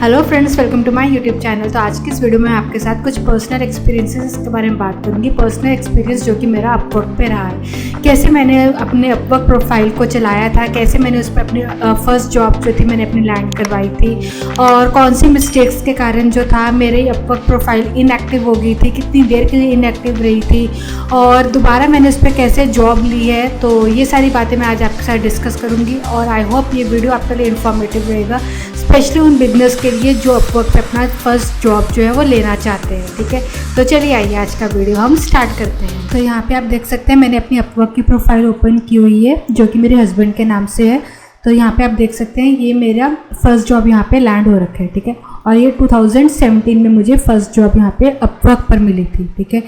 Hello friends, welcome to my YouTube channel. तो आज की इस वीडियो में आपके साथ कुछ पर्सनल एक्सपीरियंसेस के बारे में बात करूंगी। पर्सनल एक्सपीरियंस जो कि मेरा अपवर्क पे रहा है, कैसे मैंने अपने अपवर्क प्रोफाइल को चलाया था, कैसे मैंने उस पर अपनी फर्स्ट जॉब जो थी मैंने अपनी लैंड करवाई थी, और कौन सी मिस्टेक्स के कारण जो था मेरी अपवर्क प्रोफाइल इनएक्टिव हो गई थी, कितनी देर के लिए इनएक्टिव रही थी, और दोबारा मैंने उस पर कैसे जॉब ली है। तो ये सारी बातें मैं आज आपके साथ डिस्कस करूँगी और आई होप ये वीडियो आपके लिए इन्फॉर्मेटिव रहेगा, स्पेशली उन बिजनेस के लिए जो अपवर्क पे अपना फर्स्ट जॉब जो है वो लेना चाहते हैं। ठीक है, तो चलिए आइए आज का वीडियो हम स्टार्ट करते हैं। तो यहाँ पे आप देख सकते हैं मैंने अपनी अपवर्क की प्रोफाइल ओपन की हुई है जो कि मेरे हस्बैंड के नाम से है। तो यहाँ पे आप देख सकते हैं ये मेरा फर्स्ट जॉब यहाँ पे लैंड हो रखा है। ठीक है, और ये 2017 में मुझे फर्स्ट जॉब यहाँ पे अपवर्क पर मिली थी। ठीक है,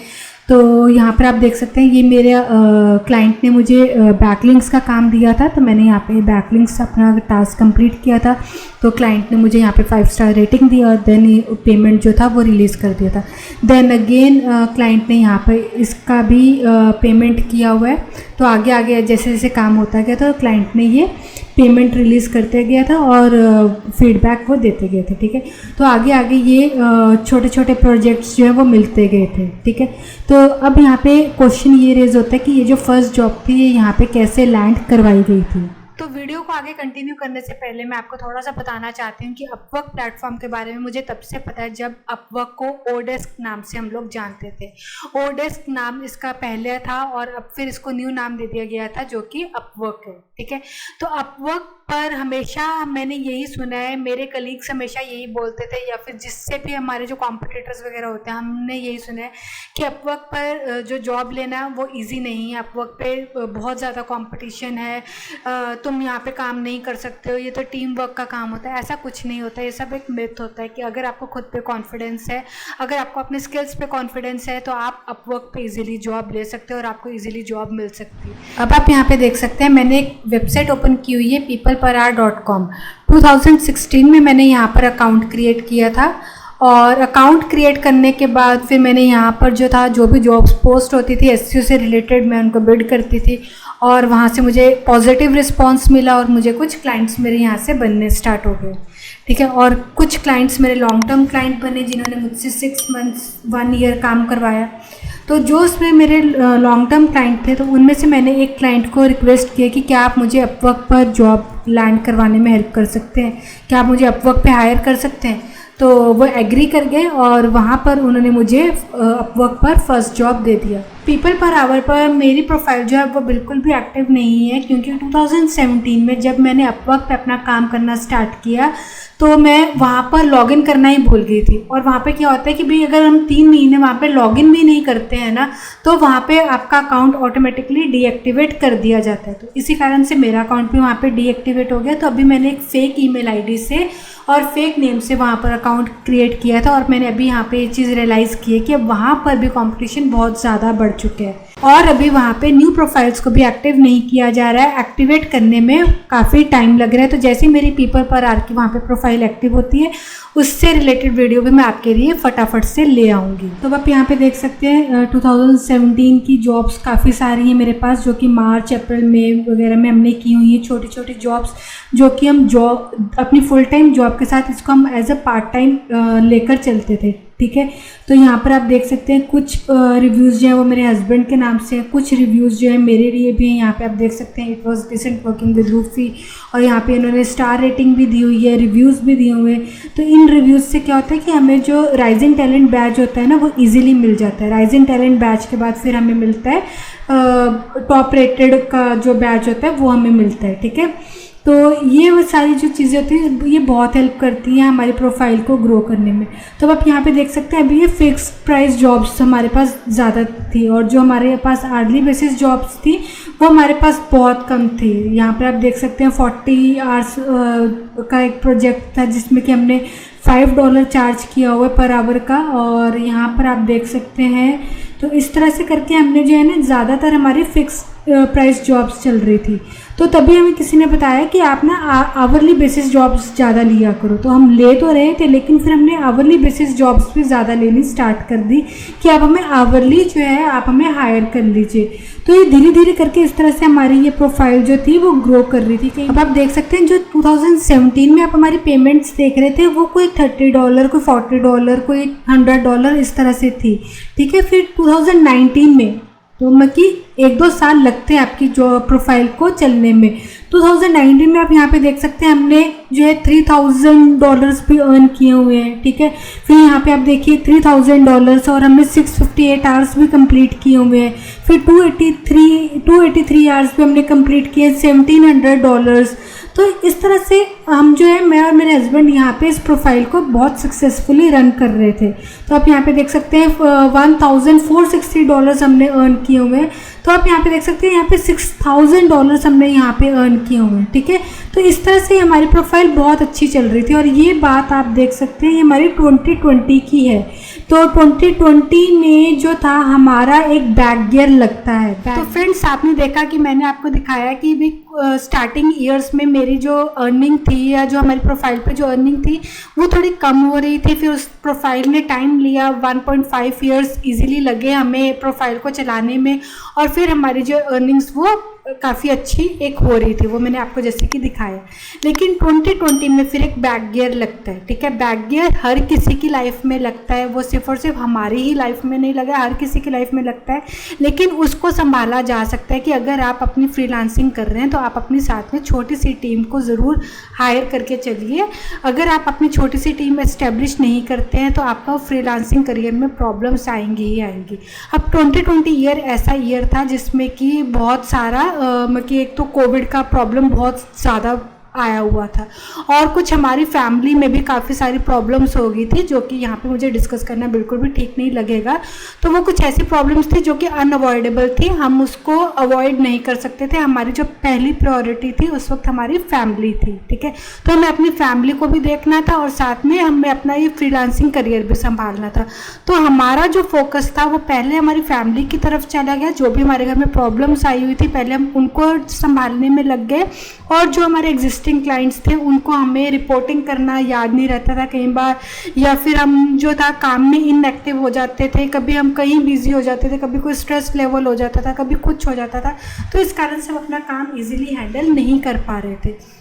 तो यहाँ पर आप देख सकते हैं ये मेरे क्लाइंट ने मुझे बैकलिंक्स का काम दिया था, तो मैंने यहाँ पे बैकलिंक्स अपना टास्क कंप्लीट किया था। तो क्लाइंट ने मुझे यहाँ पे 5 स्टार रेटिंग दी और देन पेमेंट जो था वो रिलीज़ कर दिया था। देन अगेन क्लाइंट ने यहाँ पे इसका भी पेमेंट किया हुआ है। तो आगे आगे जैसे जैसे काम होता गया तो क्लाइंट ने ये पेमेंट रिलीज़ करते गया था और फीडबैक वो देते गए थे। ठीक है, तो आगे आगे ये छोटे छोटे प्रोजेक्ट्स जो है वो मिलते गए थे। ठीक है, तो अब यहाँ पे क्वेश्चन ये रेज होता है कि ये जो फर्स्ट जॉब थी ये यहाँ पे कैसे लैंड करवाई गई थी। तो वीडियो को आगे कंटिन्यू करने से पहले मैं आपको थोड़ा सा बताना चाहती हूँ कि अपवर्क प्लेटफॉर्म के बारे में मुझे तब से पता है जब अपवर्क को ओडेस्क नाम से हम लोग जानते थे। ओडेस्क नाम इसका पहले था और अब फिर इसको न्यू नाम दे दिया गया था जो कि अपवर्क है। ठीक है, तो अपवर्क पर हमेशा मैंने यही सुना है, मेरे कलीग्स हमेशा यही बोलते थे या फिर जिससे भी हमारे जो कॉम्पिटिटर्स वगैरह होते हैं हमने यही सुना है कि अपवर्क पर जो जॉब लेना वो इजी नहीं है, अपवर्क पे बहुत ज़्यादा कंपटीशन है, तुम यहाँ पे काम नहीं कर सकते हो, ये तो टीम वर्क का काम होता है। ऐसा कुछ नहीं होता, ये सब एक मिथ होता है कि अगर आपको खुद पे कॉन्फिडेंस है, अगर आपको अपने स्किल्स पे कॉन्फिडेंस है तो आप अपवर्क पे इजीली जॉब ले सकते हो और आपको इजीली जॉब मिल सकती है। अब आप यहाँ पे देख सकते हैं मैंने एक वेबसाइट ओपन की हुई है peopleparar.com। 2016 में मैंने यहाँ पर अकाउंट क्रिएट किया था और अकाउंट क्रिएट करने के बाद फिर मैंने यहाँ पर जो था जो भी जॉब्स पोस्ट होती थी एसईओ से रिलेटेड मैं उनको बिड करती थी और वहाँ से मुझे पॉजिटिव रिस्पांस मिला और मुझे कुछ क्लाइंट्स मेरे यहाँ से बनने स्टार्ट हो गए। ठीक है, और कुछ क्लाइंट्स मेरे लॉन्ग टर्म क्लाइंट बने जिन्होंने मुझसे 6 मंथ्स 1 ईयर काम करवाया। तो जो उसमें मेरे लॉन्ग टर्म क्लाइंट थे तो उनमें से मैंने एक क्लाइंट को रिक्वेस्ट किया कि क्या आप मुझे अपवर्क पर जॉब लैंड करवाने में हेल्प कर सकते हैं, क्या आप मुझे अपवर्क पे हायर कर सकते हैं। तो वो एग्री कर गए और वहाँ पर उन्होंने मुझे अपवर्क पर फर्स्ट जॉब दे दिया। पीपल पर आवर पर मेरी प्रोफाइल जो है वो बिल्कुल भी एक्टिव नहीं है क्योंकि 2017 में जब मैंने अपवर्क पे अपना काम करना स्टार्ट किया तो मैं वहाँ पर लॉगिन करना ही भूल गई थी। और वहाँ पे क्या होता है कि भाई अगर हम 3 महीने वहाँ पे लॉगिन भी नहीं करते हैं ना तो वहाँ पे आपका अकाउंट ऑटोमेटिकली डीएक्टिवेट कर दिया जाता है। तो इसी कारण से मेरा अकाउंट भी वहाँ पे डीएक्टिवेट हो गया। तो अभी मैंने एक फेक ईमेल आईडी से और फेक नेम से वहाँ पर अकाउंट क्रिएट किया था और मैंने अभी यहाँ पे ये चीज़ रियलाइज़ की है कि अब वहाँ पर भी कंपटीशन बहुत ज़्यादा बढ़ चुके हैं और अभी वहाँ पे न्यू प्रोफाइल्स को भी एक्टिव नहीं किया जा रहा है। एक्टिवेट करने में काफ़ी टाइम लग रहा है। तो जैसे मेरी पीपल पर आर की वहाँ पे प्रोफाइल एक्टिव होती है उससे रिलेटेड वीडियो भी मैं आपके लिए फटाफट से ले आऊँगी। तो आप यहाँ पे देख सकते हैं 2017 की जॉब्स काफ़ी सारी हैं मेरे पास जो कि मार्च अप्रैल मई वगैरह में हमने की हुई है, छोटी छोटी जॉब्स जो कि हम जॉब अपनी फुल टाइम जॉब के साथ इसको हम एज अ पार्ट टाइम लेकर चलते थे। ठीक है, तो यहाँ पर आप देख सकते हैं कुछ रिव्यूज़ जो है वो मेरे हस्बैंड के नाम से हैं, कुछ रिव्यूज़ जो है मेरे लिए भी हैं। यहाँ पे आप देख सकते हैं it was decent working with रूफी और यहाँ पे इन्होंने स्टार रेटिंग भी दी हुई है, रिव्यूज़ भी दिए हुए हैं। तो इन रिव्यूज़ से क्या होता है कि हमें जो राइजिंग टैलेंट बैच होता है ना वो ईजिली मिल जाता है। राइजिंग टैलेंट बैच के बाद फिर हमें मिलता है टॉप रेटेड का जो बैच होता है वो हमें मिलता है। ठीक है, तो ये वो सारी जो चीज़ें होती हैं ये बहुत हेल्प करती हैं हमारी प्रोफाइल को ग्रो करने में। तो आप यहाँ पे देख सकते हैं अभी ये फिक्स प्राइस जॉब्स हमारे पास ज़्यादा थी और जो हमारे पास आर्ली बेसिस जॉब्स थी वो हमारे पास बहुत कम थी। यहाँ पर आप देख सकते हैं 40 आवर्स का एक प्रोजेक्ट था जिसमें कि हमने $5 चार्ज किया हुआ है पर आवर का और यहाँ पर आप देख सकते हैं। तो इस तरह से करके हमने जो है ना ज़्यादातर हमारी फिक्स प्राइस जॉब्स चल रही थी। तो तभी हमें किसी ने बताया कि आप ना आवरली बेसिस जॉब्स ज़्यादा लिया करो। तो हम ले तो रहे थे, लेकिन फिर हमने आवरली बेसिस जॉब्स भी ज़्यादा लेनी स्टार्ट कर दी कि आप हमें आवरली जो है आप हमें हायर कर लीजिए। तो ये धीरे धीरे करके इस तरह से हमारी ये प्रोफाइल जो थी वो ग्रो कर रही थी। अब आप देख सकते हैं जो 2017 में आप हमारी पेमेंट्स देख रहे थे वो कोई $30, कोई $40, कोई $100 इस तरह से थी, ठीक है। फिर 2019 में तो मतलब कि 1-2 साल लगते हैं आपकी जो प्रोफाइल को चलने में। 2019 में आप यहाँ पे देख सकते हैं हमने जो है $3000 भी अर्न किए हुए हैं, ठीक है। फिर यहाँ पे आप देखिए $3000 और हमने 658 आवर्स भी कंप्लीट किए हुए हैं। फिर 283 आवर्स भी हमने कंप्लीट किए, $1700। तो इस तरह से हम जो है मैं और मेरे हस्बैंड यहाँ पे इस प्रोफाइल को बहुत सक्सेसफुली रन कर रहे थे। तो आप यहाँ पे देख सकते हैं $1460 हमने अर्न किए हुए हैं। तो आप यहाँ पे देख सकते हैं यहाँ पे $6000 हमने यहाँ पे अर्न किए हुए हैं, ठीक है। तो इस तरह से हमारी प्रोफाइल बहुत अच्छी चल रही थी। और ये बात आप देख सकते हैं ये हमारी 2020 की है। तो 2020 में जो था हमारा एक बैक गियर लगता है। तो फ्रेंड्स आपने देखा कि मैंने आपको दिखाया कि भी स्टार्टिंग ईयर्स में मेरी जो अर्निंग थी या जो हमारी प्रोफाइल पे जो अर्निंग थी वो थोड़ी कम हो रही थी। फिर उस प्रोफाइल ने टाइम लिया, 1.5 ईयर्स इजीली लगे हमें प्रोफाइल को चलाने में। और फिर हमारी जो अर्निंग्स वो काफ़ी अच्छी एक हो रही थी, वो मैंने आपको जैसे कि दिखाया। लेकिन 2020 में फिर एक बैक गियर लगता है, ठीक है। बैक गियर हर किसी की लाइफ में लगता है, वो सिर्फ और सिर्फ हमारी ही लाइफ में नहीं लगा, हर किसी की लाइफ में लगता है। लेकिन उसको संभाला जा सकता है कि अगर आप अपनी फ्रीलांसिंग कर रहे हैं तो आप अपनी साथ में छोटी सी टीम को ज़रूर हायर करके चलिए। अगर आप अपनी छोटी सी टीम एस्टेब्लिश नहीं करते हैं तो आपका फ्रीलांसिंग करियर में प्रॉब्लम्स आएंगी ही आएंगी। अब 2020 ईयर ऐसा ईयर था जिसमें कि बहुत सारा मतलब कि एक तो कोविड का प्रॉब्लम बहुत ज़्यादा आया हुआ था और कुछ हमारी फैमिली में भी काफ़ी सारी प्रॉब्लम्स हो गई थी, जो कि यहाँ पे मुझे डिस्कस करना बिल्कुल भी ठीक नहीं लगेगा। तो वो कुछ ऐसी प्रॉब्लम्स थी जो कि अनअवॉइडेबल थी, हम उसको अवॉइड नहीं कर सकते थे। हमारी जो पहली प्रायोरिटी थी उस वक्त हमारी फैमिली थी, ठीक है। तो हमें अपनी फैमिली को भी देखना था और साथ में हमें अपना ये फ्रीलांसिंग करियर भी संभालना था। तो हमारा जो फोकस था वो पहले हमारी फैमिली की तरफ चला गया। जो भी हमारे घर में प्रॉब्लम्स आई हुई थी पहले हम उनको संभालने में लग गए, और जो हमारे एग्जिस्टिंग क्लाइंट्स थे उनको हमें रिपोर्टिंग करना याद नहीं रहता था कई बार, या फिर हम जो था काम में इनएक्टिव हो जाते थे, कभी हम कहीं बिजी हो जाते थे, कभी कोई स्ट्रेस लेवल हो जाता था, कभी कुछ हो जाता था। तो इस कारण से हम अपना काम इजीली हैंडल नहीं कर पा रहे थे।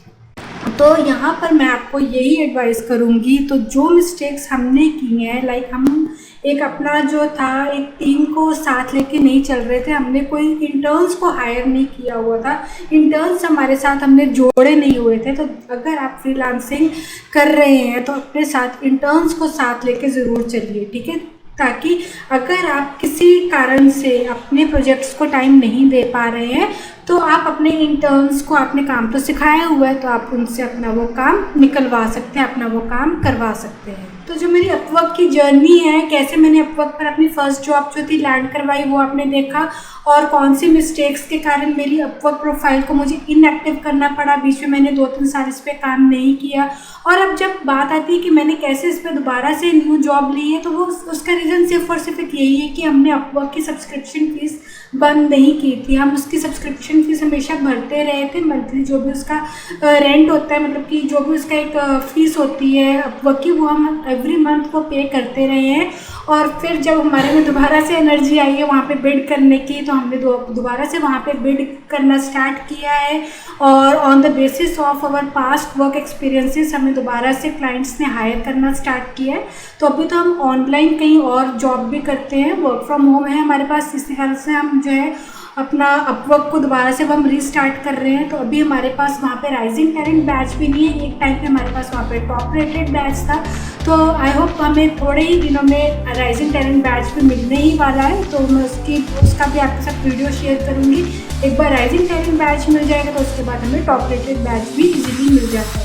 तो यहाँ पर मैं आपको यही एडवाइस करूँगी, तो जो मिस्टेक्स हमने की हैं, लाइक हम एक अपना जो था एक टीम को साथ लेके नहीं चल रहे थे, हमने कोई इंटर्न्स को हायर नहीं किया हुआ था, इंटर्न्स हमारे साथ हमने जोड़े नहीं हुए थे। तो अगर आप फ्रीलांसिंग कर रहे हैं तो अपने साथ इंटर्न्स को साथ लेके ज़रूर चलिए, ठीक है, ताकि अगर आप किसी कारण से अपने प्रोजेक्ट्स को टाइम नहीं दे पा रहे हैं तो आप अपने इंटर्न्स को, आपने काम तो सिखाया हुआ है तो आप उनसे अपना वो काम निकलवा सकते हैं, अपना वो काम करवा सकते हैं। तो जो मेरी अपवर्क की जर्नी है, कैसे मैंने अपवर्क पर अपनी फर्स्ट जॉब जो थी लैंड करवाई, वो आपने देखा, और कौन सी मिस्टेक्स के कारण मेरी अपवर्क प्रोफाइल को मुझे इनएक्टिव करना पड़ा। बीच में मैंने 2-3 साल इस पर काम नहीं किया। और अब जब बात आती है कि मैंने कैसे इस पर दोबारा से न्यू जॉब ली है, तो वो उसका रीज़न सिर्फ और सिर्फ यही है कि हमने अपवर्क की सब्सक्रिप्शन फीस बंद नहीं की थी। हम उसकी सब्सक्रिप्शन फीस हमेशा भरते रहे थे, मंथली जो भी उसका रेंट होता है, मतलब कि जो भी उसका एक फ़ीस होती है अपवर्क की, वो हम एवरी मंथ को पे करते रहे हैं। और फिर जब हमारे में दोबारा से एनर्जी आई है वहाँ पे बिड करने की, तो हमने दोबारा से वहाँ पे बिड करना स्टार्ट किया है। और on the basis of our past work experiences हमें दोबारा से क्लाइंट्स ने हायर करना स्टार्ट किया है। तो अभी तो हम ऑनलाइन कहीं और जॉब भी करते हैं, वर्क फ्रॉम होम है हमारे पास, इसी हाल से हम जो है अपना अपवर्क को दोबारा से हम रीस्टार्ट कर रहे हैं। तो अभी हमारे पास वहाँ पे राइजिंग टैलेंट बैच भी नहीं है, एक टाइम पे हमारे पास वहाँ पे टॉप रेटेड बैच था। तो आई होप हमें थोड़े ही दिनों में राइजिंग टैलेंट बैच भी मिलने ही वाला है, तो मैं उसका भी आपके साथ वीडियो शेयर करूँगी। एक बार राइजिंग टैलेंट बैच मिल जाएगा तो उसके बाद हमें टॉप रेटेड बैच भी इजीली मिल जाता है।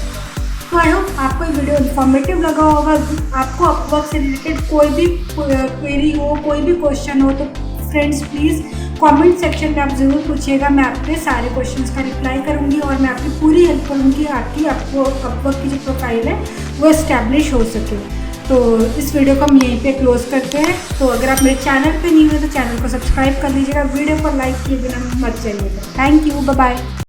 तो आई होप आपको ये वीडियो इन्फॉर्मेटिव लगा होगा। आपको अपवर्क से रिलेटेड कोई भी क्वेरी हो, कोई भी क्वेश्चन हो, तो फ्रेंड्स प्लीज़ कमेंट सेक्शन में आप ज़रूर पूछिएगा, मैं आपके सारे क्वेश्चंस का रिप्लाई करूंगी और मैं आपकी पूरी हेल्प करूंगी आपकी अपवर्क की जो प्रोफाइल है वो इस्टेब्लिश हो सके। तो इस वीडियो को हम यहीं पे क्लोज करते हैं। तो अगर आप मेरे चैनल पे नहीं हो तो चैनल को सब्सक्राइब कर लीजिएगा, वीडियो को लाइक किए बिना मत चलिएगा। Thank you, bye bye.